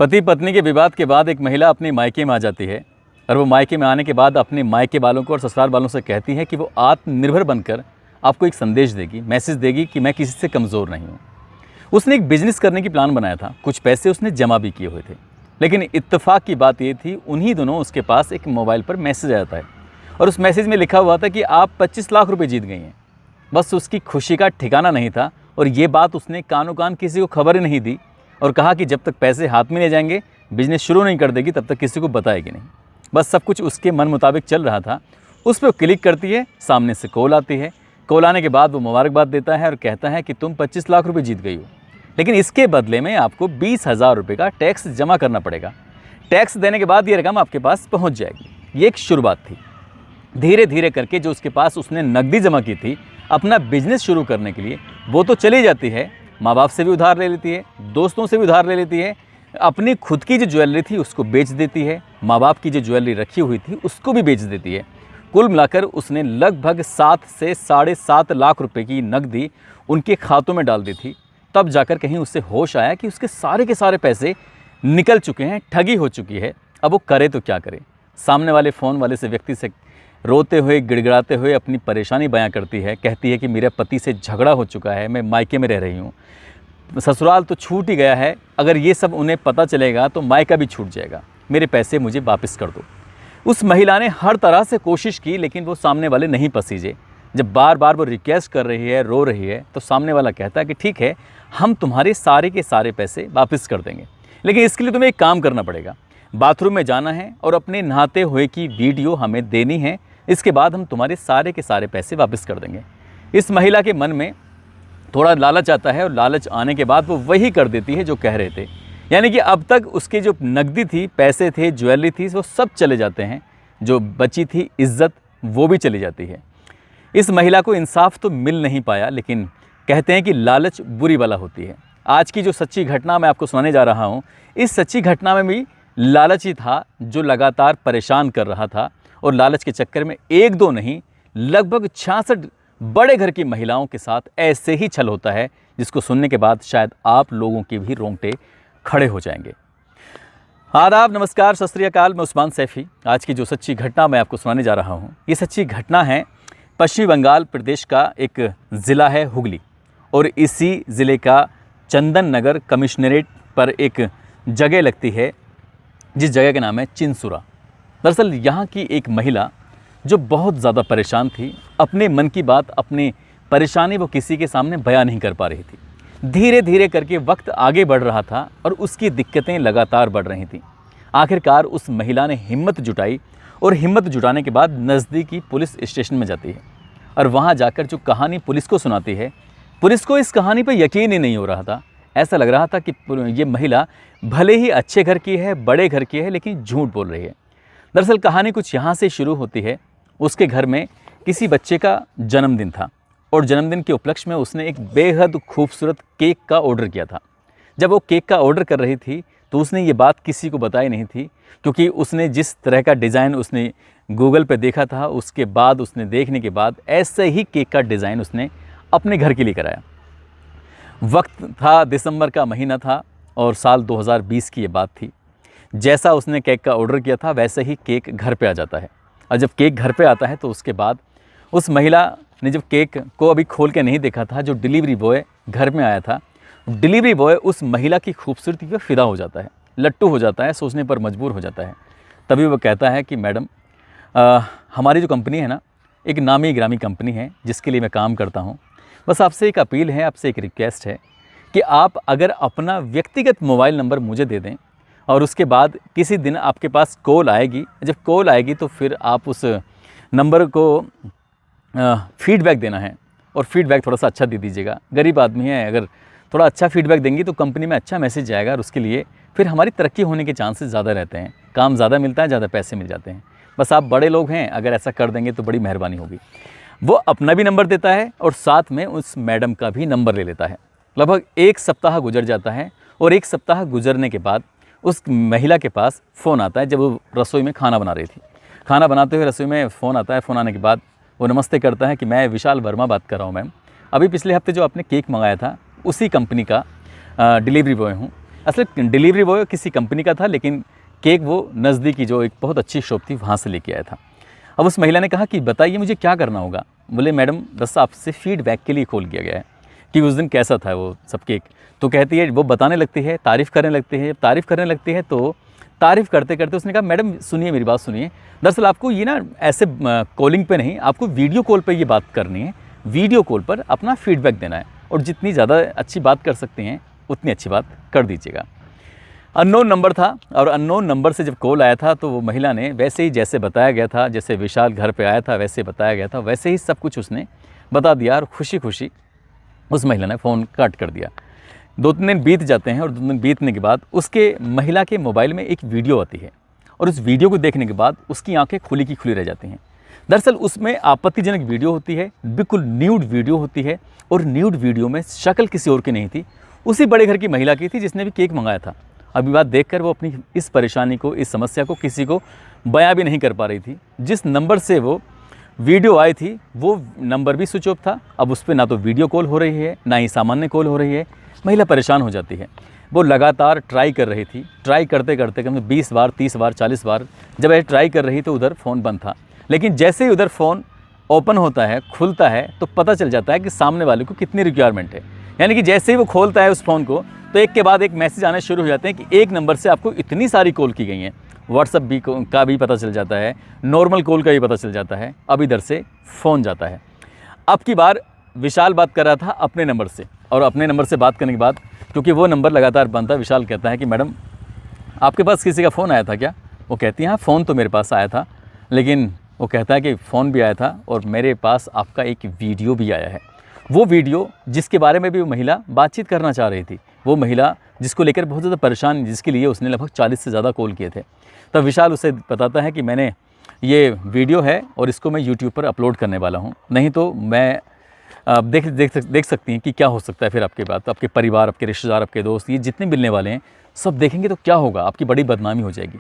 पति पत्नी के विवाद के बाद एक महिला अपने मायके में आ जाती है और वो मायके में आने के बाद अपने मायके वालों को और ससुराल वालों से कहती है कि वो आत्मनिर्भर बनकर आपको एक संदेश देगी, मैसेज देगी कि मैं किसी से कमज़ोर नहीं हूँ। उसने एक बिजनेस करने की प्लान बनाया था, कुछ पैसे उसने जमा भी किए हुए थे, लेकिन इत्तेफाक की बात ये थी उन्हीं दोनों उसके पास एक मोबाइल पर मैसेज आया था और उस मैसेज में लिखा हुआ था कि आप 25 लाख रुपए जीत गई हैं। बस उसकी खुशी का ठिकाना नहीं था और ये बात उसने कानों कान किसी को खबर ही नहीं दी और कहा कि जब तक पैसे हाथ में नहीं जाएंगे, बिजनेस शुरू नहीं कर देगी, तब तक किसी को बताएगी नहीं। बस सब कुछ उसके मन मुताबिक चल रहा था। उस पर क्लिक करती है, सामने से कॉल आती है। कॉल आने के बाद वो मुबारकबाद देता है और कहता है कि तुम 25 लाख रुपए जीत गई हो, लेकिन इसके बदले में आपको 20,000 रुपये का टैक्स जमा करना पड़ेगा। टैक्स देने के बाद ये रकम आपके पास पहुंच जाएगी। ये एक शुरुआत थी। धीरे धीरे करके जो उसके पास उसने नकदी जमा की थी अपना बिजनेस शुरू करने के लिए, वो तो चली जाती है। माँ बाप से भी उधार ले लेती है, दोस्तों से भी उधार ले लेती है, अपनी खुद की जो ज्वेलरी थी उसको बेच देती है, माँ बाप की जो ज्वेलरी रखी हुई थी उसको भी बेच देती है। कुल मिलाकर उसने लगभग 7 से 7.5 लाख रुपए की नकदी उनके खातों में डाल दी थी। तब जाकर कहीं उससे होश आया कि उसके सारे के सारे पैसे निकल चुके हैं, ठगी हो चुकी है। अब वो करे तो क्या करे। सामने वाले फ़ोन वाले से व्यक्ति से रोते हुए गिड़गिड़ाते हुए अपनी परेशानी बयां करती है, कहती है कि मेरे पति से झगड़ा हो चुका है, मैं मायके में रह रही हूँ, ससुराल तो छूट ही गया है, अगर ये सब उन्हें पता चलेगा तो मायका भी छूट जाएगा, मेरे पैसे मुझे वापस कर दो। उस महिला ने हर तरह से कोशिश की, लेकिन वो सामने वाले नहीं पसीजे। जब बार बार वो रिक्वेस्ट कर रही है, रो रही है, तो सामने वाला कहता है कि ठीक है, हम तुम्हारे सारे के सारे पैसे वापस कर देंगे, लेकिन इसके लिए तुम्हें एक काम करना पड़ेगा। बाथरूम में जाना है और अपने नहाते हुए की वीडियो हमें देनी है, इसके बाद हम तुम्हारे सारे के सारे पैसे वापस कर देंगे। इस महिला के मन में थोड़ा लालच आता है और लालच आने के बाद वो वही कर देती है जो कह रहे थे। यानी कि अब तक उसकी जो नकदी थी, पैसे थे, ज्वेलरी थी, वो सब चले जाते हैं। जो बची थी इज्जत, वो भी चली जाती है। इस महिला को इंसाफ तो मिल नहीं पाया, लेकिन कहते हैं कि लालच बुरी बला होती है। आज की जो सच्ची घटना मैं आपको सुनाने जा रहा हूँ, इस सच्ची घटना में भी लालच ही था जो लगातार परेशान कर रहा था और लालच के चक्कर में एक दो नहीं, लगभग 66 बड़े घर की महिलाओं के साथ ऐसे ही छल होता है, जिसको सुनने के बाद शायद आप लोगों के भी रोंगटे खड़े हो जाएंगे। आदाब, नमस्कार, सत श्री अकाल। मैं उस्मान सैफ़ी। आज की जो सच्ची घटना मैं आपको सुनाने जा रहा हूँ, ये सच्ची घटना है पश्चिमी बंगाल प्रदेश का एक ज़िला है हुगली, और इसी ज़िले का चंदन नगर कमिश्नरेट पर एक जगह लगती है जिस जगह का नाम है चिंसुरा। दरअसल यहाँ की एक महिला जो बहुत ज़्यादा परेशान थी, अपने मन की बात, अपनी परेशानी वो किसी के सामने बयां नहीं कर पा रही थी। धीरे धीरे करके वक्त आगे बढ़ रहा था और उसकी दिक्कतें लगातार बढ़ रही थीं। आखिरकार उस महिला ने हिम्मत जुटाई और हिम्मत जुटाने के बाद नज़दीकी पुलिस स्टेशन में जाती है और वहाँ जाकर जो कहानी पुलिस को सुनाती है, पुलिस को इस कहानी पर यकीन ही नहीं हो रहा था। ऐसा लग रहा था कि ये महिला भले ही अच्छे घर की है, बड़े घर की है, लेकिन झूठ बोल रही है। दरअसल कहानी कुछ यहाँ से शुरू होती है। उसके घर में किसी बच्चे का जन्मदिन था और जन्मदिन के उपलक्ष्य में उसने एक बेहद खूबसूरत केक का ऑर्डर किया था। जब वो केक का ऑर्डर कर रही थी तो उसने ये बात किसी को बताई नहीं थी, क्योंकि उसने जिस तरह का डिज़ाइन उसने गूगल पे देखा था, उसके बाद उसने देखने के बाद ऐसे ही केक का डिज़ाइन उसने अपने घर के लिए कराया। वक्त था, दिसंबर का महीना था और साल 2020 की ये बात थी। जैसा उसने केक का ऑर्डर किया था वैसे ही केक घर पे आ जाता है, और जब केक घर पे आता है तो उसके बाद उस महिला ने जब केक को अभी खोल के नहीं देखा था, जो डिलीवरी बॉय घर में आया था, डिलीवरी बॉय उस महिला की खूबसूरती पर फिदा हो जाता है, लट्टू हो जाता है, सोचने पर मजबूर हो जाता है। तभी वो कहता है कि मैडम, हमारी जो कंपनी है ना, एक नामी ग्रामी कंपनी है जिसके लिए मैं काम करता हूँ। बस आपसे एक अपील है, आपसे एक रिक्वेस्ट है कि आप अगर अपना व्यक्तिगत मोबाइल नंबर मुझे दे दें और उसके बाद किसी दिन आपके पास कॉल आएगी, जब कॉल आएगी तो फिर आप उस नंबर को फीडबैक देना है और फीडबैक थोड़ा सा अच्छा दे दीजिएगा। गरीब आदमी है, अगर थोड़ा अच्छा फीडबैक देंगी तो कंपनी में अच्छा मैसेज जाएगा और उसके लिए फिर हमारी तरक्की होने के चांसेस ज़्यादा रहते हैं, काम ज़्यादा मिलता है, ज़्यादा पैसे मिल जाते हैं। बस आप बड़े लोग हैं, अगर ऐसा कर देंगे तो बड़ी मेहरबानी होगी। वो अपना भी नंबर देता है और साथ में उस मैडम का भी नंबर ले लेता है। लगभग 1 सप्ताह गुजर जाता है और 1 सप्ताह गुजरने के बाद उस महिला के पास फ़ोन आता है। जब वो रसोई में खाना बना रही थी, खाना बनाते हुए रसोई में फ़ोन आता है। फ़ोन आने के बाद वो नमस्ते करता है कि मैं विशाल वर्मा बात कर रहा हूँ मैम, अभी पिछले हफ्ते जो आपने केक मंगाया था उसी कंपनी का डिलीवरी बॉय हूँ। असल डिलीवरी बॉय किसी कंपनी का था, लेकिन केक वो नज़दीकी जो एक बहुत अच्छी शॉप थी वहाँ से लेके आया था। अब उस महिला ने कहा कि बताइए मुझे क्या करना होगा। बोले मैडम बस आपसे फीडबैक के लिए कॉल किया गया है कि उस दिन कैसा था वो सब केक। तो कहती है, वो बताने लगती है, तारीफ़ करने लगती है। तारीफ़ करने लगती है तो तारीफ़ करते करते उसने कहा मैडम सुनिए मेरी बात सुनिए, दरअसल आपको ये ना ऐसे कॉलिंग पे नहीं, आपको वीडियो कॉल पे ये बात करनी है। वीडियो कॉल पर अपना फीडबैक देना है और जितनी ज़्यादा अच्छी बात कर सकते हैं उतनी अच्छी बात कर दीजिएगा। अननोन नंबर था और अननोन नंबर से जब कॉल आया था तो वो महिला ने वैसे ही जैसे बताया गया था, जैसे विशाल घर पे आया था वैसे बताया गया था, वैसे ही सब कुछ उसने बता दिया और खुशी खुशी उस महिला ने फ़ोन कट कर दिया। 2-3 दिन बीत जाते हैं और 2 दिन बीतने के बाद उसके महिला के मोबाइल में एक वीडियो आती है और उस वीडियो को देखने के बाद उसकी आंखें खुली की खुली रह जाती हैं। दरअसल उसमें आपत्तिजनक वीडियो होती है, बिल्कुल न्यूड वीडियो होती है और न्यूड वीडियो में शक्ल किसी और की नहीं थी, उसी बड़े घर की महिला की थी जिसने भी केक मंगाया था। अभी बात देखकर वो अपनी इस परेशानी को, इस समस्या को किसी को बयां भी नहीं कर पा रही थी। जिस नंबर से वो वीडियो आई थी वो नंबर भी स्विच ऑफ था। अब उस पर ना तो वीडियो कॉल हो रही है ना ही सामान्य कॉल हो रही है। महिला परेशान हो जाती है। वो लगातार ट्राई कर रही थी, ट्राई करते करते कम 20 बार, 30 बार, 40 बार जब ये ट्राई कर रही तो उधर फ़ोन बंद था। लेकिन जैसे ही उधर फ़ोन ओपन होता है, खुलता है, तो पता चल जाता है कि सामने वाले को कितनी रिक्वायरमेंट है। यानी कि जैसे ही वो खोलता है उस फ़ोन को तो एक के बाद एक मैसेज आने शुरू हो जाते हैं कि एक नंबर से आपको इतनी सारी कॉल की गई हैं। व्हाट्सअप भी का भी पता चल जाता है, नॉर्मल कॉल का भी पता चल जाता है। अब इधर से फ़ोन जाता है। अब की बार विशाल बात कर रहा था अपने नंबर से और अपने नंबर से बात करने के बाद क्योंकि वो नंबर लगातार बंद था, विशाल कहता है कि मैडम आपके पास किसी का फ़ोन आया था क्या? वो कहती है हाँ फ़ोन तो मेरे पास आया था, लेकिन वो कहता है कि फ़ोन भी आया था और मेरे पास आपका एक वीडियो भी आया है। वो वीडियो जिसके बारे में भी वो महिला बातचीत करना चाह रही थी, वो महिला जिसको लेकर बहुत ज़्यादा परेशान, जिसके लिए उसने लगभग 40 से ज़्यादा कॉल किए थे। तब विशाल उसे बताता है कि मैंने ये वीडियो है और इसको मैं यूट्यूब पर अपलोड करने वाला हूँ, नहीं तो मैं आप देख सकती हैं कि क्या हो सकता है फिर आपके बाद आपके परिवार, आपके रिश्तेदार, आपके दोस्त, ये जितने मिलने वाले हैं सब देखेंगे तो क्या होगा, आपकी बड़ी बदनामी हो जाएगी।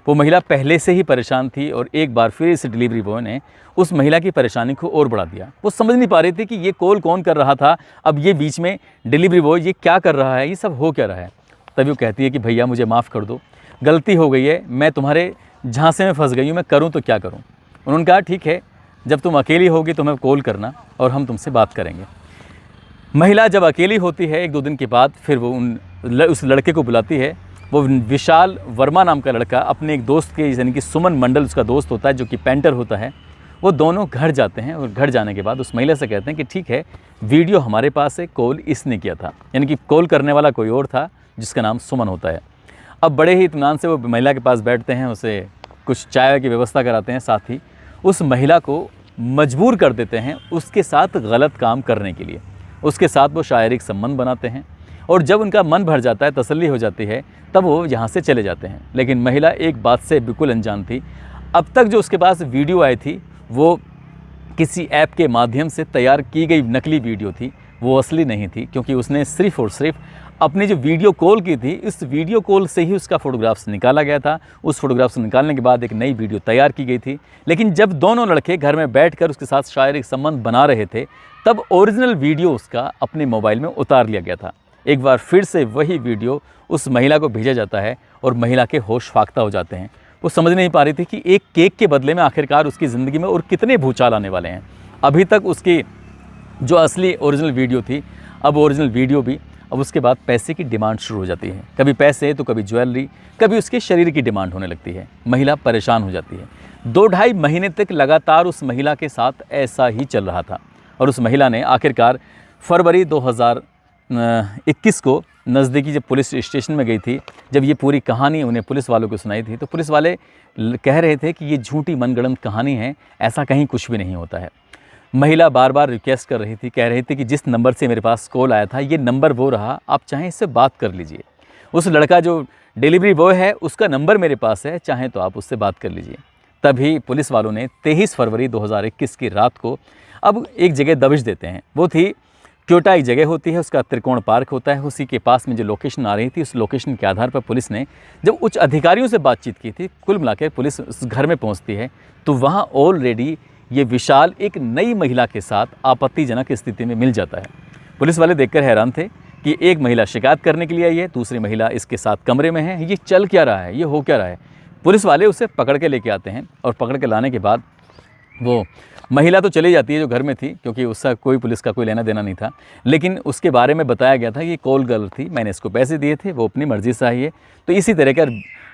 वो महिला पहले से ही परेशान थी और एक बार फिर इस डिलीवरी बॉय ने उस महिला की परेशानी को और बढ़ा दिया। वो समझ नहीं पा रही थी कि ये कॉल कौन कर रहा था, अब ये बीच में डिलीवरी बॉय ये क्या कर रहा है, ये सब हो क्या रहा है। तभी वो कहती है कि भैया मुझे माफ़ कर दो, गलती हो गई है, मैं तुम्हारे झांसे में फंस गई हूँ, मैं करूँ तो क्या करूँ। उन्होंने कहा ठीक है, जब तुम अकेली होगी तो हमें कॉल करना और हम तुमसे बात करेंगे। महिला जब अकेली होती है 1-2 दिन के बाद फिर वो उस लड़के को बुलाती है। वो विशाल वर्मा नाम का लड़का अपने एक दोस्त के, यानी कि सुमन मंडल उसका दोस्त होता है जो कि पेंटर होता है, वो दोनों घर जाते हैं और घर जाने के बाद उस महिला से कहते हैं कि ठीक है वीडियो हमारे पास है, कॉल इसने किया था, यानी कि कॉल करने वाला कोई और था जिसका नाम सुमन होता है। अब बड़े ही इत्मीनान से वो महिला के पास बैठते हैं, उसे कुछ चाय की व्यवस्था कराते हैं, साथ ही उस महिला को मजबूर कर देते हैं उसके साथ गलत काम करने के लिए। उसके साथ वो शारीरिक संबंध बनाते हैं और जब उनका मन भर जाता है, तसल्ली हो जाती है, तब वो यहाँ से चले जाते हैं। लेकिन महिला एक बात से बिल्कुल अनजान थी, अब तक जो उसके पास वीडियो आई थी वो किसी ऐप के माध्यम से तैयार की गई नकली वीडियो थी, वो असली नहीं थी, क्योंकि उसने सिर्फ़ और सिर्फ अपनी जो वीडियो कॉल की थी, इस वीडियो कॉल से ही उसका फ़ोटोग्राफ्स निकाला गया था। उस फ़ोटोग्राफ्स निकालने के बाद एक नई वीडियो तैयार की गई थी। लेकिन जब दोनों लड़के घर में बैठकर उसके साथ शारीरिक संबंध बना रहे थे, तब ओरिजिनल वीडियो उसका अपने मोबाइल में उतार लिया गया था। एक बार फिर से वही वीडियो उस महिला को भेजा जाता है और महिला के होश फाख्ता हो जाते हैं। वो समझ नहीं पा रही थी कि एक केक के बदले में आखिरकार उसकी ज़िंदगी में और कितने भूचाल आने वाले हैं। अभी तक उसकी जो असली ओरिजिनल वीडियो थी, अब ओरिजिनल वीडियो भी, अब उसके बाद पैसे की डिमांड शुरू हो जाती है। कभी पैसे तो कभी ज्वेलरी, कभी उसके शरीर की डिमांड होने लगती है। महिला परेशान हो जाती है। 2-2.5 महीने तक लगातार उस महिला के साथ ऐसा ही चल रहा था और उस महिला ने आखिरकार फरवरी 2021 को नज़दीकी जब पुलिस स्टेशन में गई थी, जब ये पूरी कहानी उन्हें पुलिस वालों को सुनाई थी, तो पुलिस वाले कह रहे थे कि ये झूठी मनगढ़ंत कहानी है, ऐसा कहीं कुछ भी नहीं होता है। महिला बार बार रिक्वेस्ट कर रही थी, कह रही थी कि जिस नंबर से मेरे पास कॉल आया था ये नंबर वो रहा, आप चाहें इससे बात कर लीजिए। उस लड़का जो डिलीवरी बॉय है उसका नंबर मेरे पास है, चाहें तो आप उससे बात कर लीजिए। तभी पुलिस वालों ने 23 फरवरी 2021 की रात को अब एक जगह दबिश देते हैं। वो थी क्योटा, एक जगह होती है, उसका त्रिकोण पार्क होता है, उसी के पास में जो लोकेशन आ रही थी, उस लोकेशन के आधार पर पुलिस ने जब उच्च अधिकारियों से बातचीत की थी, कुल मिलाकर पुलिस उस घर में पहुंचती है तो वहाँ ऑलरेडी ये विशाल एक नई महिला के साथ आपत्तिजनक स्थिति में मिल जाता है। पुलिस वाले देखकर हैरान थे कि कि एक महिला शिकायत करने के लिए आई है, दूसरी महिला इसके साथ कमरे में है। ये चल क्या रहा है, ये हो क्या रहा है। पुलिस वाले उसे पकड़ के लेके आते हैं और पकड़ के लाने के बाद वो महिला तो चली जाती है जो घर में थी, क्योंकि उसका कोई पुलिस का कोई लेना देना नहीं था। लेकिन उसके बारे में बताया गया था कि कॉल गर्ल थी, मैंने इसको पैसे दिए थे, वो अपनी मर्ज़ी से आई है। तो इसी तरह का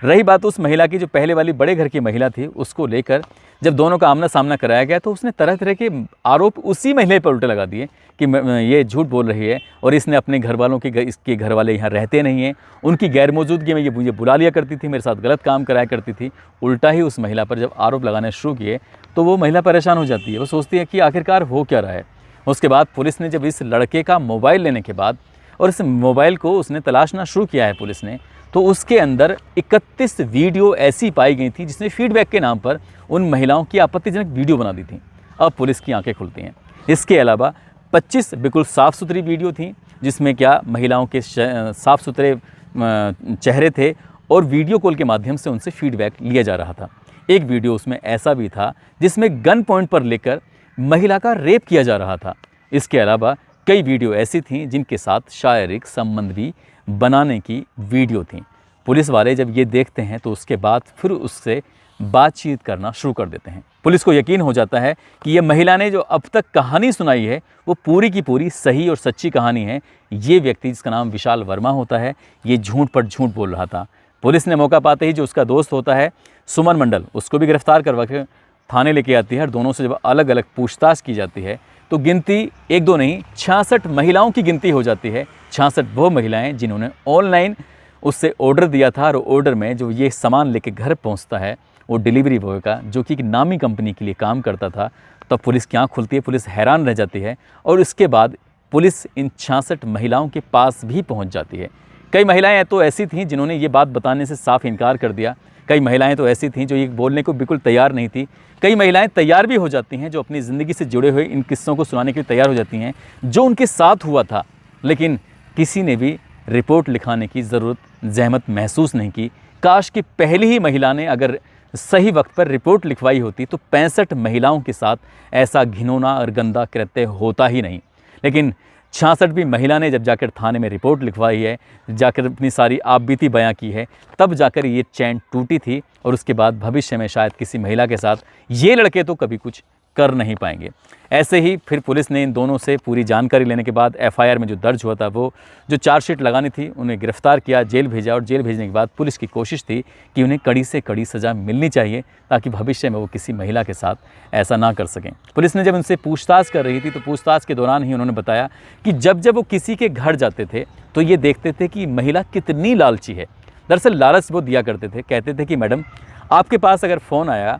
रही बात उस महिला की जो पहले वाली बड़े घर की महिला थी, उसको लेकर जब दोनों का आमना सामना कराया गया तो उसने तरह तरह के आरोप उसी महिला पर उल्टे लगा दिए कि ये झूठ बोल रही है और इसने अपने घर वालों के इसके घर वाले यहाँ रहते नहीं हैं, उनकी गैर मौजूदगी में ये मुझे बुला लिया करती थी, मेरे साथ गलत काम कराया करती थी। उल्टा ही उस महिला पर जब आरोप लगाने शुरू किए तो वो महिला परेशान हो जाती है। वो सोचती है कि आखिरकार हो क्या रहा है। उसके बाद पुलिस ने जब इस लड़के का मोबाइल लेने के बाद और इस मोबाइल को उसने तलाशना शुरू किया है पुलिस ने, तो उसके अंदर 31 वीडियो ऐसी पाई गई थी जिसने फीडबैक के नाम पर उन महिलाओं की आपत्तिजनक वीडियो बना दी थी। अब पुलिस की आंखें खुलती हैं। इसके अलावा 25 बिल्कुल साफ़ सुथरी वीडियो थी जिसमें क्या महिलाओं के साफ़ सुथरे चेहरे थे और वीडियो कॉल के माध्यम से उनसे फीडबैक लिया जा रहा था। एक वीडियो उसमें ऐसा भी था जिसमें गन पॉइंट पर लेकर महिला का रेप किया जा रहा था। इसके अलावा कई वीडियो ऐसी थीं जिनके साथ शारीरिक संबंध भी बनाने की वीडियो थी। पुलिस वाले जब ये देखते हैं तो उसके बाद फिर उससे बातचीत करना शुरू कर देते हैं। पुलिस को यकीन हो जाता है कि ये महिला ने जो अब तक कहानी सुनाई है वो पूरी की पूरी सही और सच्ची कहानी है। ये व्यक्ति जिसका नाम विशाल वर्मा होता है, ये झूठ पर झूठ बोल रहा था। पुलिस ने मौका पाते ही जो उसका दोस्त होता है सुमन मंडल, उसको भी गिरफ्तार करवा के थाने लेके आती है और दोनों से जब अलग अलग पूछताछ की जाती है तो गिनती 1-2 नहीं 66 महिलाओं की गिनती हो जाती है। 66 वो महिलाएं जिन्होंने ऑनलाइन उससे ऑर्डर दिया था और ऑर्डर में जो ये सामान लेके घर पहुंचता है वो डिलीवरी बॉय का, जो कि एक नामी कंपनी के लिए काम करता था। तब पुलिस की आँख खुलती है, पुलिस हैरान रह जाती है और इसके बाद पुलिस इन 66 महिलाओं के पास भी पहुँच जाती है। कई महिलाएँ तो ऐसी थीं जिन्होंने ये बात बताने से साफ इनकार कर दिया। कई महिलाएं तो ऐसी थीं जो ये बोलने को बिल्कुल तैयार नहीं थी। कई महिलाएं तैयार भी हो जाती हैं जो अपनी ज़िंदगी से जुड़े हुए इन किस्सों को सुनाने के लिए तैयार हो जाती हैं जो उनके साथ हुआ था, लेकिन किसी ने भी रिपोर्ट लिखाने की ज़रूरत ज़हमत महसूस नहीं की। काश कि पहली ही महिला ने अगर सही वक्त पर रिपोर्ट लिखवाई होती तो 65 महिलाओं के साथ ऐसा घिनौना और गंदा कृत्य होता ही नहीं। लेकिन 66वीं महिला ने जब जाकर थाने में रिपोर्ट लिखवाई है, जाकर अपनी सारी आपबीती बयां की है, तब जाकर ये चैन टूटी थी और उसके बाद भविष्य में शायद किसी महिला के साथ ये लड़के तो कभी कुछ कर नहीं पाएंगे। ऐसे ही फिर पुलिस ने इन दोनों से पूरी जानकारी लेने के बाद एफआईआर में जो दर्ज हुआ था वो जो चार्जशीट लगानी थी उन्हें गिरफ्तार किया, जेल भेजा और जेल भेजने के बाद पुलिस की कोशिश थी कि उन्हें कड़ी से कड़ी सज़ा मिलनी चाहिए ताकि भविष्य में वो किसी महिला के साथ ऐसा ना कर सकें। पुलिस ने जब उनसे पूछताछ कर रही थी तो पूछताछ के दौरान ही उन्होंने बताया कि जब वो किसी के घर जाते थे तो ये देखते थे कि महिला कितनी लालची है। दरअसल लालच वो दिया करते थे, कहते थे कि मैडम आपके पास अगर फ़ोन आया,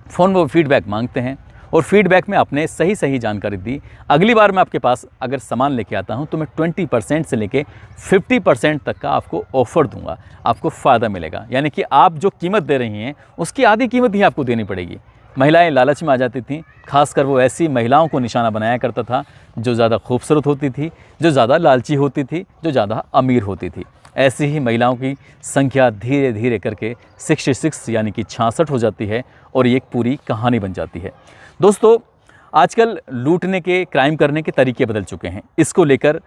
फ़ोन वो फीडबैक मांगते हैं और फीडबैक में आपने सही जानकारी दी, अगली बार मैं आपके पास अगर सामान लेके आता हूं तो मैं 20% से लेके 50% तक का आपको ऑफ़र दूंगा, आपको फ़ायदा मिलेगा। यानी कि आप जो कीमत दे रही हैं उसकी आधी कीमत ही आपको देनी पड़ेगी। महिलाएं लालच में आ जाती थीं, खासकर वो ऐसी महिलाओं को निशाना बनाया करता था जो ज़्यादा खूबसूरत होती थी, जो ज़्यादा लालची होती थी, जो ज़्यादा अमीर होती थी। ऐसी ही महिलाओं की संख्या धीरे धीरे करके 66 यानी कि 66 हो जाती है और ये एक पूरी कहानी बन जाती है। दोस्तों, आजकल लूटने के, क्राइम करने के तरीके बदल चुके हैं। इसको लेकर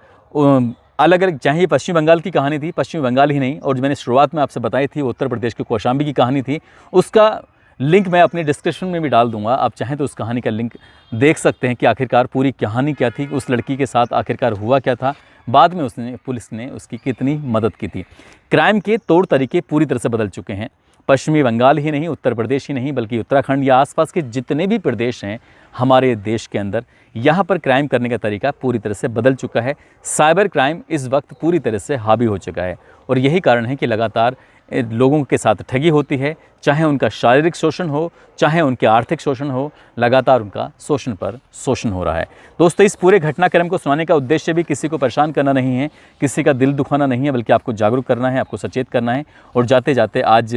अलग अलग, चाहे ये पश्चिम बंगाल की कहानी थी, पश्चिम बंगाल ही नहीं, और जो मैंने शुरुआत में आपसे बताई थी उत्तर प्रदेश के कौशाम्बी की कहानी थी, उसका लिंक मैं अपनी डिस्क्रिप्शन में भी डाल दूंगा। आप चाहें तो उस कहानी का लिंक देख सकते हैं कि आखिरकार पूरी कहानी क्या थी, उस लड़की के साथ आखिरकार हुआ क्या था, बाद में पुलिस ने उसकी कितनी मदद की थी। क्राइम के तौर तरीके पूरी तरह से बदल चुके हैं। पश्चिमी बंगाल ही नहीं, उत्तर प्रदेश ही नहीं, बल्कि उत्तराखंड या आसपास के जितने भी प्रदेश हैं हमारे देश के अंदर, यहाँ पर क्राइम करने का तरीका पूरी तरह से बदल चुका है। साइबर क्राइम इस वक्त पूरी तरह से हावी हो चुका है और यही कारण है कि लगातार लोगों के साथ ठगी होती है, चाहे उनका शारीरिक शोषण हो, चाहे उनके आर्थिक शोषण हो, लगातार उनका शोषण पर शोषण हो रहा है। दोस्तों, इस पूरे घटनाक्रम को सुनाने का उद्देश्य भी किसी को परेशान करना नहीं है, किसी का दिल दुखाना नहीं है, बल्कि आपको जागरूक करना है, आपको सचेत करना है। और जाते जाते आज